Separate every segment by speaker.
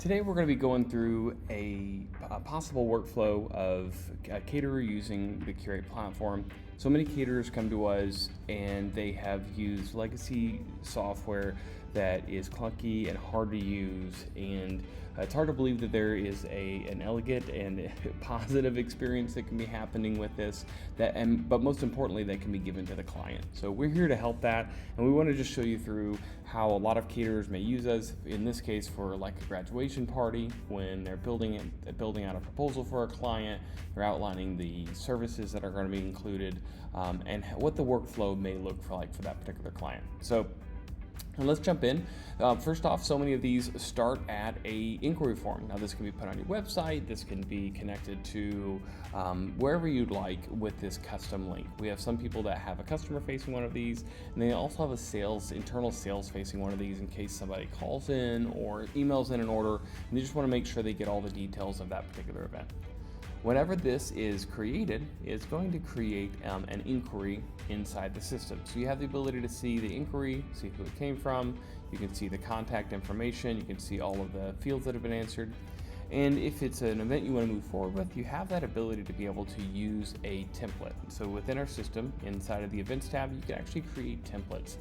Speaker 1: Today we're going to be going through a possible workflow of a caterer using the Curate platform. So many caterers come to us and they have used legacy software that is clunky and hard to use, and it's hard to believe that there is an elegant and positive experience that can be happening with this, but most importantly that can be given to the client. So we're here to help that, and we want to just show you through how a lot of caterers may use us, in this case for like a graduation party, when they're building out a proposal for a client. They're outlining the services that are going to be included, and what the workflow may look like for that particular client. So let's jump in. First off, so many of these start at a inquiry form. Now this can be put on your website, this can be connected to wherever you'd like with this custom link. We have some people that have a customer facing one of these, and they also have a internal sales facing one of these in case somebody calls in or emails in an order, and they just want to make sure they get all the details of that particular event. Whenever this is created, it's going to create an inquiry inside the system. So you have the ability to see the inquiry, see who it came from, you can see the contact information, you can see all of the fields that have been answered. And if it's an event you want to move forward with, you have that ability to be able to use a template. So within our system, inside of the events tab, you can actually create templates.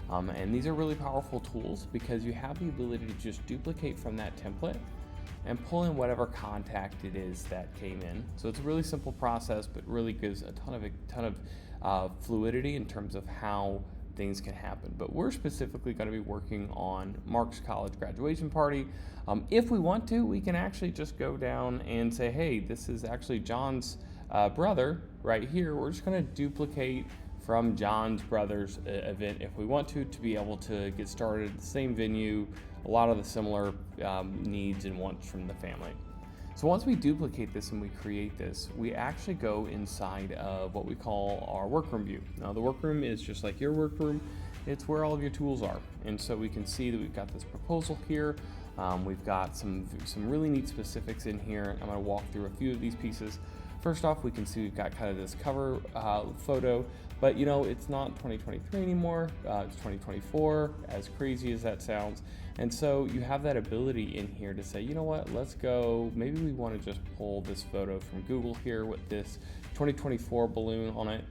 Speaker 1: And these are really powerful tools because you have the ability to just duplicate from that template and pull in whatever contact it is that came in. So it's a really simple process, but really gives a ton of fluidity in terms of how things can happen. But we're specifically going to be working on Mark's college graduation party. If we want to, we can actually just go down and say, hey, this is actually John's brother right here. We're just going to duplicate from John's brother's event if we want to be able to get started at the same venue, a lot of the similar needs and wants from the family. So once we duplicate this and we create this, we actually go inside of what we call our workroom view. Now the workroom is just like your workroom, it's where all of your tools are. And so we can see that we've got this proposal here. We've got some really neat specifics in here. I'm going to walk through a few of these pieces. First off, we can see we've got kind of this cover photo, but you know, it's not 2023 anymore, it's 2024, as crazy as that sounds. And so you have that ability in here to say, you know what, let's go, maybe we want to just pull this photo from Google here with this 2024 balloon on it.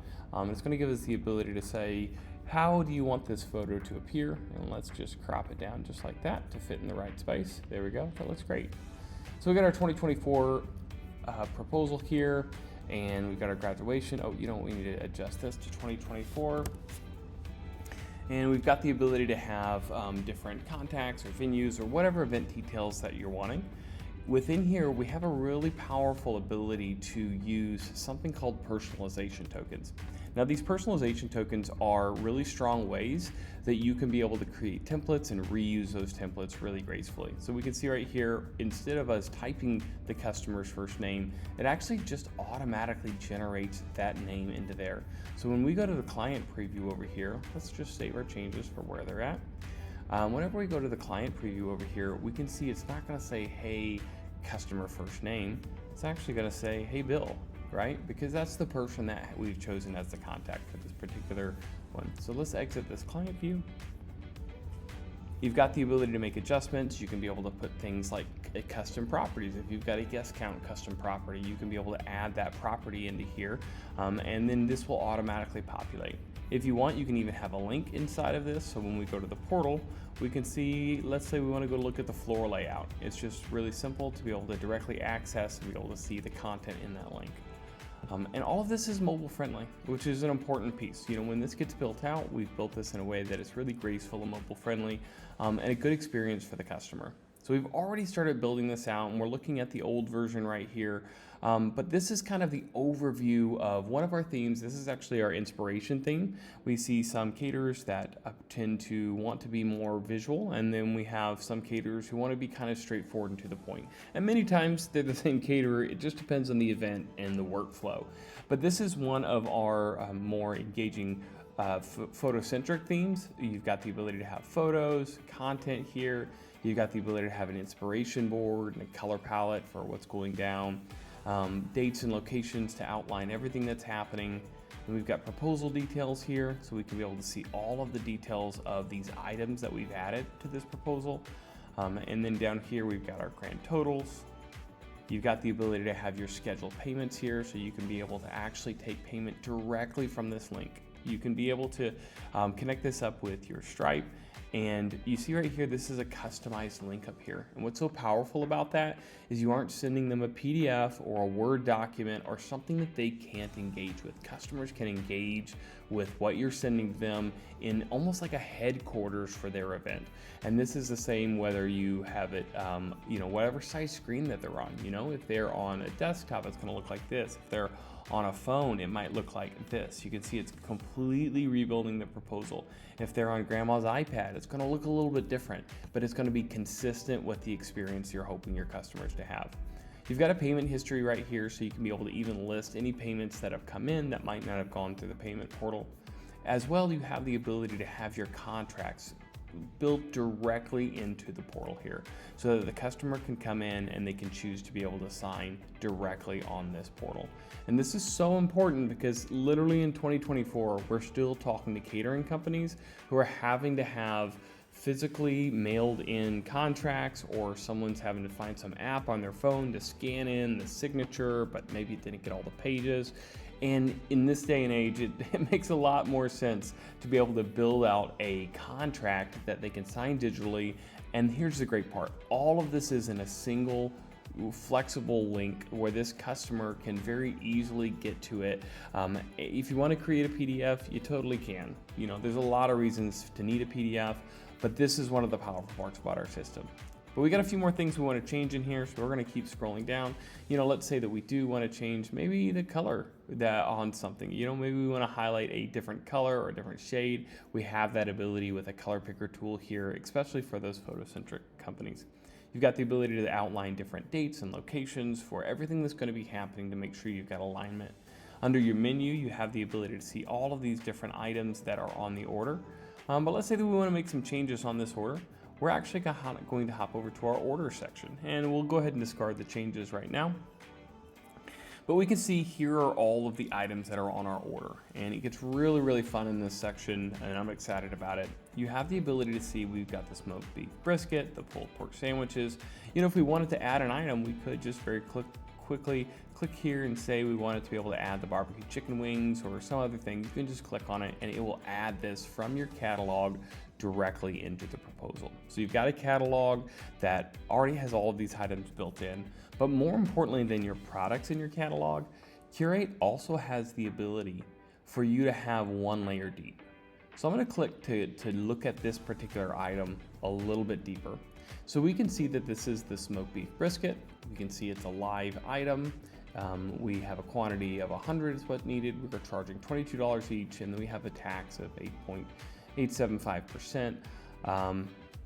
Speaker 1: It's going to give us the ability to say, how do you want this photo to appear? And let's just crop it down just like that to fit in the right space. There we go, that looks great. So we got our 2024 proposal here, and we've got our graduation. Oh, you know, we need to adjust this to 2024. And we've got the ability to have different contacts or venues or whatever event details that you're wanting. Within here, we have a really powerful ability to use something called personalization tokens. Now, these personalization tokens are really strong ways that you can be able to create templates and reuse those templates really gracefully. So we can see right here, instead of us typing the customer's first name, it actually just automatically generates that name into there. So when we go to the client preview over here, let's just save our changes for where they're at. Whenever we go to the client preview over here, we can see it's not going to say, hey, customer first name. It's actually going to say, hey, Bill, right? Because that's the person that we've chosen as the contact for this particular one. So let's exit this client view. You've got the ability to make adjustments. You can be able to put things like custom properties. If you've got a guest count custom property, you can be able to add that property into here, and then this will automatically populate. If you want, you can even have a link inside of this. So when we go to the portal, we can see, let's say we want to go look at the floor layout. It's just really simple to be able to directly access and be able to see the content in that link. And all of this is mobile friendly, which is an important piece. You know, when this gets built out, we've built this in a way that is really graceful and mobile friendly, and a good experience for the customer. So we've already started building this out, and we're looking at the old version right here. But this is kind of the overview of one of our themes. This is actually our inspiration theme. We see some caterers that tend to want to be more visual, and then we have some caterers who want to be kind of straightforward and to the point. And many times they're the same caterer. It just depends on the event and the workflow. But this is one of our more engaging photocentric themes. You've got the ability to have photos, content here. You've got the ability to have an inspiration board and a color palette for what's going down, dates and locations to outline everything that's happening. And we've got proposal details here, so we can be able to see all of the details of these items that we've added to this proposal. And then down here, we've got our grand totals. You've got the ability to have your scheduled payments here, so you can be able to actually take payment directly from this link. You can be able to connect this up with your Stripe. And you see right here, this is a customized link up here. And what's so powerful about that is you aren't sending them a PDF or a Word document or something that they can't engage with. Customers can engage with what you're sending them in almost like a headquarters for their event. And this is the same whether you have it, whatever size screen that they're on. If they're on a desktop, it's gonna look like this. If they're on a phone, it might look like this. You can see it's completely rebuilding the proposal. If they're on grandma's iPad, it's gonna look a little bit different, but it's gonna be consistent with the experience you're hoping your customers to have. You've got a payment history right here, so you can be able to even list any payments that have come in that might not have gone through the payment portal. As well, you have the ability to have your contracts built directly into the portal here so that the customer can come in and they can choose to be able to sign directly on this portal. And this is so important because literally in 2024, we're still talking to catering companies who are having to have physically mailed in contracts, or someone's having to find some app on their phone to scan in the signature, but maybe it didn't get all the pages. And in this day and age, it makes a lot more sense to be able to build out a contract that they can sign digitally. And here's the great part. All of this is in a single flexible link where this customer can very easily get to it. If you want to create a PDF, you totally can. There's a lot of reasons to need a PDF, but this is one of the powerful parts about our system. But we got a few more things we want to change in here, so we're going to keep scrolling down. Let's say that we do want to change maybe the color that on something. Maybe we want to highlight a different color or a different shade. We have that ability with a color picker tool here, especially for those photocentric companies. You've got the ability to outline different dates and locations for everything that's going to be happening to make sure you've got alignment. Under your menu, you have the ability to see all of these different items that are on the order. But let's say that we want to make some changes on this order. We're actually going to hop over to our order section, and we'll go ahead and discard the changes right now. But we can see here are all of the items that are on our order, and it gets really, really fun in this section, and I'm excited about it. You have the ability to see we've got the smoked beef brisket, the pulled pork sandwiches. If we wanted to add an item, we could just very quickly click here and say we wanted to be able to add the barbecue chicken wings or some other thing. You can just click on it and it will add this from your catalog directly into the proposal. So you've got a catalog that already has all of these items built in, but more importantly than your products in your catalog, Curate also has the ability for you to have one layer deep. So I'm going to click to look at this particular item a little bit deeper. So we can see that this is the smoked beef brisket. We can see it's a live item. We have a quantity of 100 is what's needed. We're charging $22 each, and then we have a tax of 8.875%.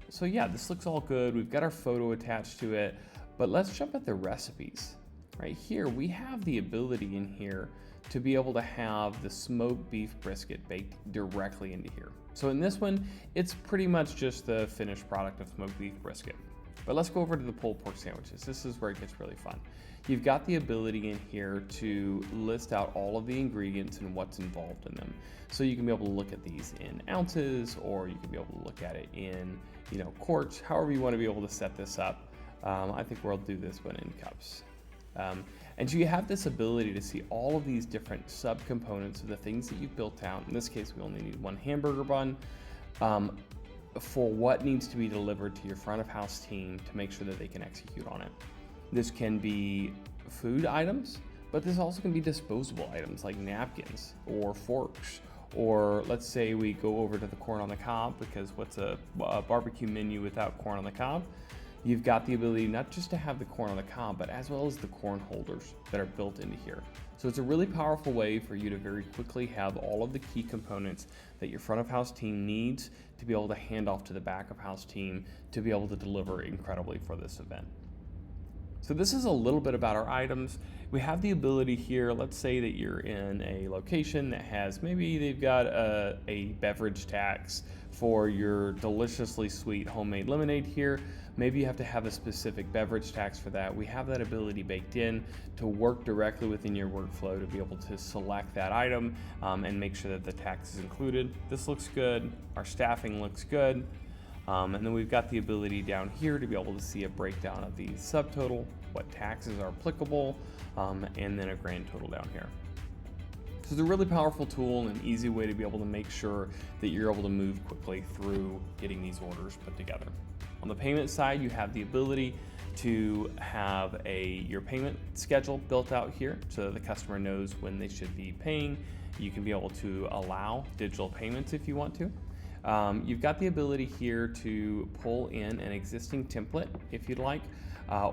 Speaker 1: So yeah, this looks all good. We've got our photo attached to it, but let's jump at the recipes. Right here, we have the ability in here to be able to have the smoked beef brisket baked directly into here. So in this one, it's pretty much just the finished product of smoked beef brisket. But let's go over to the pulled pork sandwiches. This is where it gets really fun. You've got the ability in here to list out all of the ingredients and what's involved in them. So you can be able to look at these in ounces, or you can be able to look at it in quarts, however you want to be able to set this up. I think we'll do this one in cups. And so you have this ability to see all of these different subcomponents of the things that you've built out. In this case, we only need one hamburger bun for what needs to be delivered to your front of house team to make sure that they can execute on it. This can be food items, but this also can be disposable items like napkins or forks. Or let's say we go over to the corn on the cob, because what's a barbecue menu without corn on the cob? You've got the ability not just to have the corn on the cob, but as well as the corn holders that are built into here. So it's a really powerful way for you to very quickly have all of the key components that your front of house team needs to be able to hand off to the back of house team to be able to deliver incredibly for this event. So this is a little bit about our items. We have the ability here, let's say that you're in a location that has, maybe they've got a beverage tax for your deliciously sweet homemade lemonade here. Maybe you have to have a specific beverage tax for that. We have that ability baked in to work directly within your workflow to be able to select that item and make sure that the tax is included. This looks good. Our staffing looks good. And then we've got the ability down here to be able to see a breakdown of the subtotal, what taxes are applicable, and then a grand total down here. So it's a really powerful tool and an easy way to be able to make sure that you're able to move quickly through getting these orders put together. On the payment side, you have the ability to have your payment schedule built out here so that the customer knows when they should be paying. You can be able to allow digital payments if you want to. You've got the ability here to pull in an existing template if you'd like,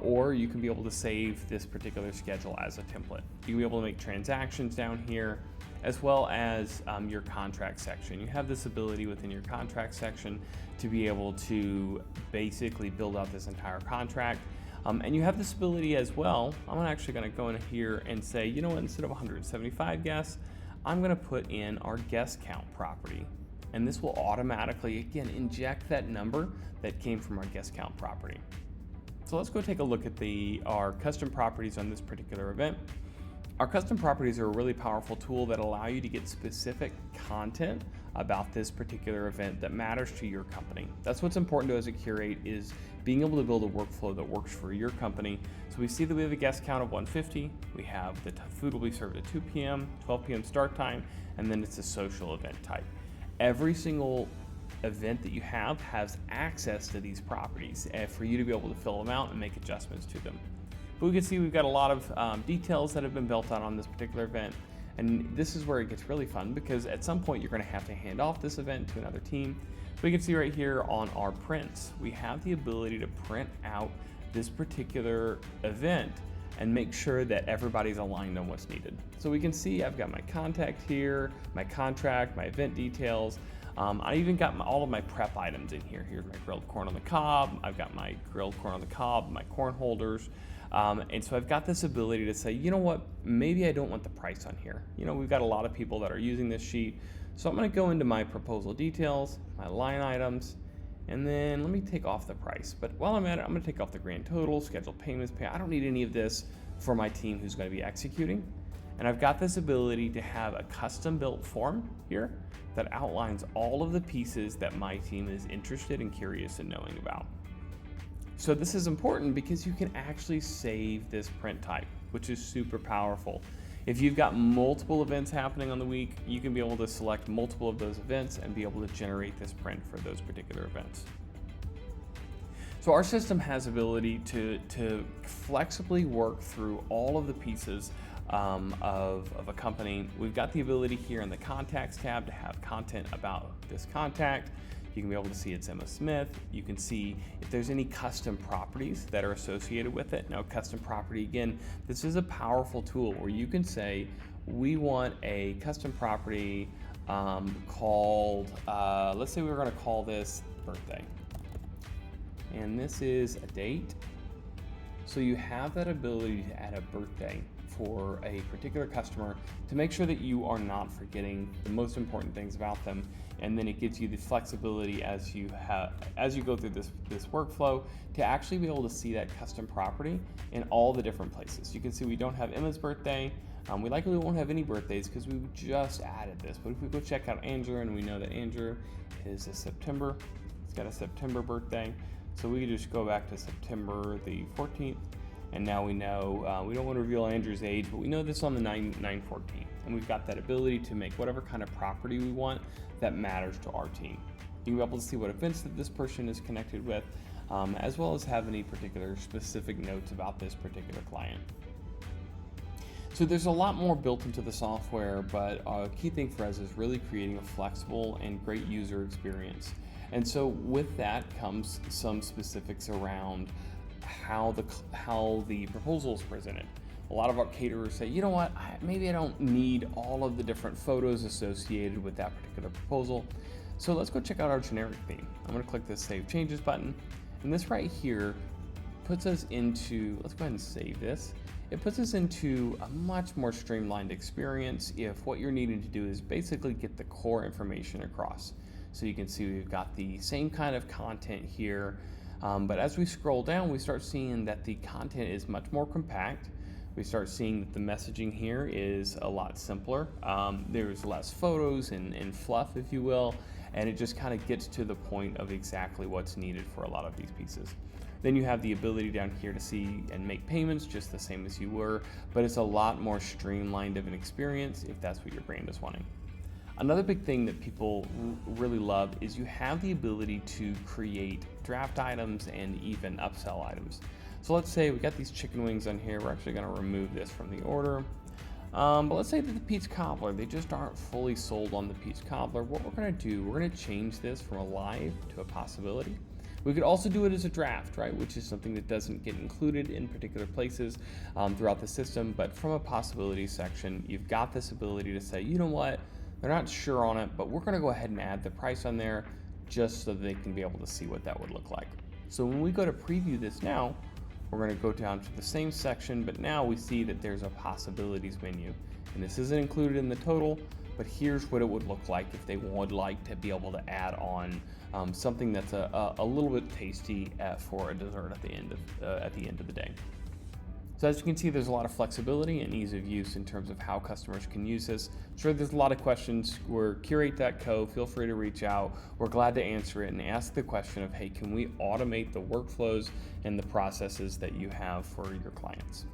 Speaker 1: or you can be able to save this particular schedule as a template. You can be able to make transactions down here, as well as your contract section. You have this ability within your contract section to be able to basically build out this entire contract. And you have this ability as well. I'm actually going to go in here and say, you know what, instead of 175 guests, I'm going to put in our guest count property. And this will automatically, again, inject that number that came from our guest count property. So let's go take a look at our custom properties on this particular event. Our custom properties are a really powerful tool that allow you to get specific content about this particular event that matters to your company. That's what's important to us at Curate, is being able to build a workflow that works for your company. So we see that we have a guest count of 150. We have the food will be served at 2 p.m., 12 p.m. start time, and then it's a social event type. Every single event that you have has access to these properties for you to be able to fill them out and make adjustments to them. But we can see we've got a lot of details that have been built on this particular event. And this is where it gets really fun, because at some point you're going to have to hand off this event to another team. We can see right here on our prints, we have the ability to print out this particular event and make sure that everybody's aligned on what's needed. So we can see I've got my contact here, my contract, my event details. I even got all of my prep items in here. Here's my grilled corn on the cob. I've got my grilled corn on the cob, my corn holders. And so I've got this ability to say, you know what, maybe I don't want the price on here. You know, we've got a lot of people that are using this sheet. So I'm gonna go into my proposal details, my line items, and then let me take off the price. But while I'm at it, I'm gonna take off the grand total, scheduled payments, pay. I don't need any of this for my team who's gonna be executing. And I've got this ability to have a custom built form here that outlines all of the pieces that my team is interested and curious in knowing about. So this is important because you can actually save this print type, which is super powerful. If you've got multiple events happening on the week, you can be able to select multiple of those events and be able to generate this print for those particular events. So our system has ability to flexibly work through all of the pieces of a company. We've got the ability here in the contacts tab to have content about this contact. You can be able to see it's Emma Smith. You can see if there's any custom properties that are associated with it. Now, custom property, again, this is a powerful tool where you can say, we want a custom property called, let's say we were gonna call this birthday. And this is a date. So you have that ability to add a birthday for a particular customer to make sure that you are not forgetting the most important things about them. And then it gives you the flexibility as you go through this workflow to actually be able to see that custom property in all the different places. You can see we don't have Emma's birthday. We likely won't have any birthdays because we just added this. But if we go check out Andrew, and we know that Andrew is a September, he's got a September birthday. So we can just go back to September the 14th. And now we know, we don't want to reveal Andrew's age, but we know this on the 9/14. And we've got that ability to make whatever kind of property we want that matters to our team. You can be able to see what events that this person is connected with, as well as have any particular specific notes about this particular client. So there's a lot more built into the software, but a key thing for us is really creating a flexible and great user experience. And so with that comes some specifics around how the proposal is presented. A lot of our caterers say, you know what, maybe I don't need all of the different photos associated with that particular proposal. So let's go check out our generic theme. I'm gonna click this Save Changes button. And this right here puts us into, let's go ahead and save this. It puts us into a much more streamlined experience if what you're needing to do is basically get the core information across. So you can see we've got the same kind of content here, but as we scroll down, we start seeing that the content is much more compact. We start seeing that the messaging here is a lot simpler. There's less photos and fluff, if you will, and it just kind of gets to the point of exactly what's needed for a lot of these pieces. Then you have the ability down here to see and make payments just the same as you were, but it's a lot more streamlined of an experience if that's what your brand is wanting. Another big thing that people really love is you have the ability to create draft items and even upsell items. So let's say we got these chicken wings on here. We're actually going to remove this from the order. But let's say that the peach cobbler, they just aren't fully sold on the peach cobbler. What we're going to do, we're going to change this from a live to a possibility. We could also do it as a draft, right, which is something that doesn't get included in particular places throughout the system. But from a possibility section, you've got this ability to say, you know what, they're not sure on it, but we're going to go ahead and add the price on there just so they can be able to see what that would look like. So when we go to preview this now, we're going to go down to the same section, but now we see that there's a possibilities menu. And this isn't included in the total, but here's what it would look like if they would like to be able to add on something that's a little bit tasty for a dessert at the end of the day. So as you can see, there's a lot of flexibility and ease of use in terms of how customers can use this. Sure, there's a lot of questions. We're curate.co. Feel free to reach out. We're glad to answer it and ask the question of, hey, can we automate the workflows and the processes that you have for your clients?